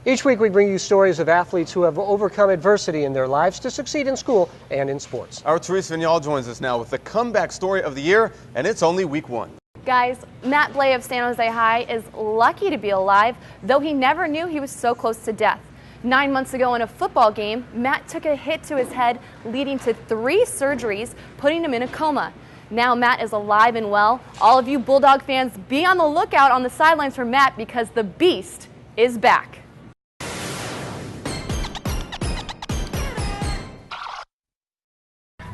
Each week we bring you stories of athletes who have overcome adversity in their lives to succeed in school and in sports. Our Therese Vinal joins us now with the comeback story of the year, and it's only week 1. Guys, Matt Blea of San Jose High is lucky to be alive, though he never knew he was so close to death. 9 months ago in a football game, Matt took a hit to his head, leading to 3 surgeries, putting him in a coma. Now Matt is alive and well. All of you Bulldog fans, be on the lookout on the sidelines for Matt because the Beast is back.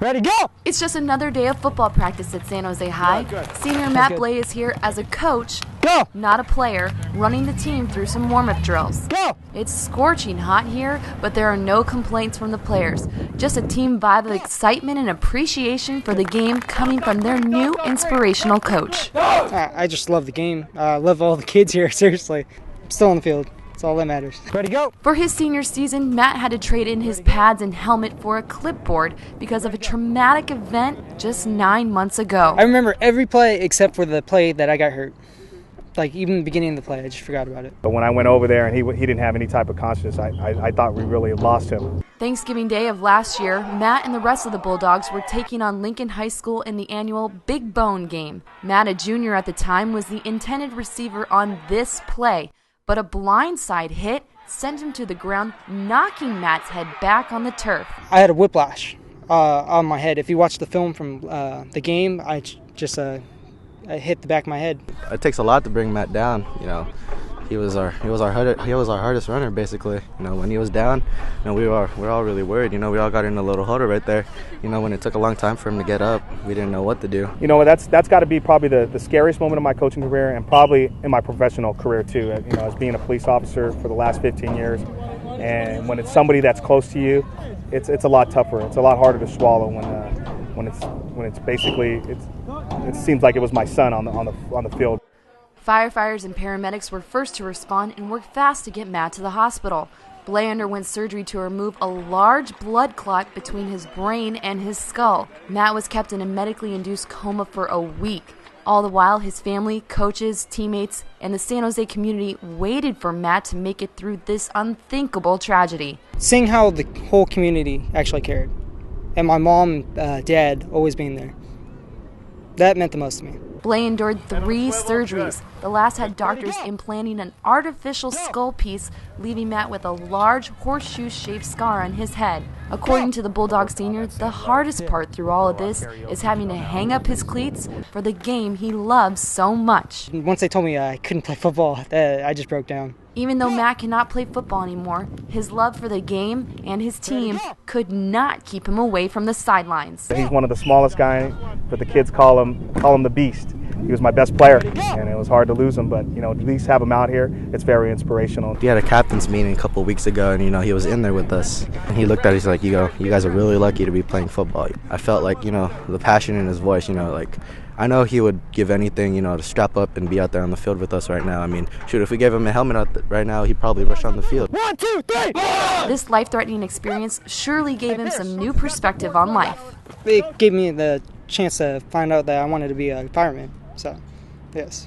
Ready, go! It's just another day of football practice at San Jose High. Senior Matt Blea is here as a coach, go! Not a player, running the team through some warm-up drills. Go! It's scorching hot here, but there are no complaints from the players. Just a team vibe of excitement and appreciation for the game coming from their new inspirational coach. I just love the game. I love all the kids here, seriously. I'm still on the field. That's all that matters. Ready, go! For his senior season, Matt had to trade in his pads and helmet for a clipboard because of a traumatic event just 9 months ago. I remember every play except for the play that I got hurt. Like, even the beginning of the play, I just forgot about it. But when I went over there and he didn't have any type of conscience, I thought we really lost him. Thanksgiving Day of last year, Matt and the rest of the Bulldogs were taking on Lincoln High School in the annual Big Bone game. Matt, a junior at the time, was the intended receiver on this play, but a blindside hit sent him to the ground, knocking Matt's head back on the turf. I had a whiplash on my head. If you watch the film from the game, I just I hit the back of my head. It takes a lot to bring Matt down. You know, he was our hardest runner basically. You know, when he was down, you know, we were all really worried. You know, we all got in a little huddle right there. You know, when it took a long time for him to get up, we didn't know what to do. You know, that's got to be probably the scariest moment of my coaching career and probably in my professional career too. You know, as being a police officer for the last 15 years, and when it's somebody that's close to you, it's a lot tougher. It's a lot harder to swallow when it's basically it seems like it was my son on the field. Firefighters and paramedics were first to respond and worked fast to get Matt to the hospital. Blea underwent surgery to remove a large blood clot between his brain and his skull. Matt was kept in a medically induced coma for a week. All the while, his family, coaches, teammates, and the San Jose community waited for Matt to make it through this unthinkable tragedy. Seeing how the whole community actually cared, and my mom and dad always being there, that meant the most to me. Blea endured 3 surgeries. The last had doctors implanting an artificial skull piece, leaving Matt with a large horseshoe-shaped scar on his head. According to the Bulldog senior, the hardest part through all of this is having to hang up his cleats for the game he loves so much. Once they told me I couldn't play football, I just broke down. Even though Matt cannot play football anymore, his love for the game and his team could not keep him away from the sidelines. He's one of the smallest guys, but the kids call him the Beast. He was my best player, and it was hard to lose him, but you know, at least have him out here, it's very inspirational. We had a captain's meeting a couple weeks ago, and you know, he was in there with us, and he looked at us like, you guys are really lucky to be playing football. I felt like, you know, the passion in his voice, you know, like, I know he would give anything, you know, to strap up and be out there on the field with us right now. I mean, shoot, if we gave him a helmet right now, he'd probably rush on the field. 1, 2, 3! This life-threatening experience surely gave him some new perspective on life. It gave me the chance to find out that I wanted to be a fireman, so yes.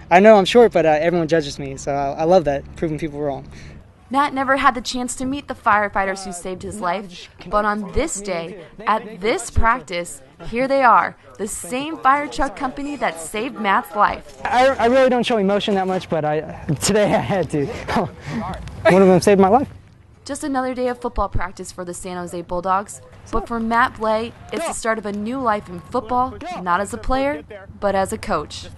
I know I'm short, but everyone judges me, so I love that, proving people wrong. Matt never had the chance to meet the firefighters who saved his life, but on this day, at this practice, here they are, the same fire truck company that saved Matt's life. I really don't show emotion that much, but today I had to. One of them saved my life. Just another day of football practice for the San Jose Bulldogs, but for Matt Blea, it's the start of a new life in football, not as a player, but as a coach.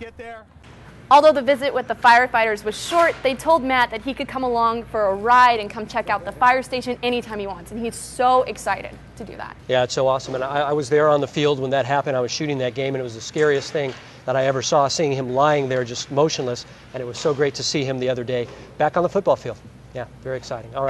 Although the visit with the firefighters was short, they told Matt that he could come along for a ride and come check out the fire station anytime he wants, and he's so excited to do that. Yeah, it's so awesome, and I was there on the field when that happened. I was shooting that game, and it was the scariest thing that I ever saw, seeing him lying there just motionless, and it was so great to see him the other day back on the football field. Yeah, very exciting. All right.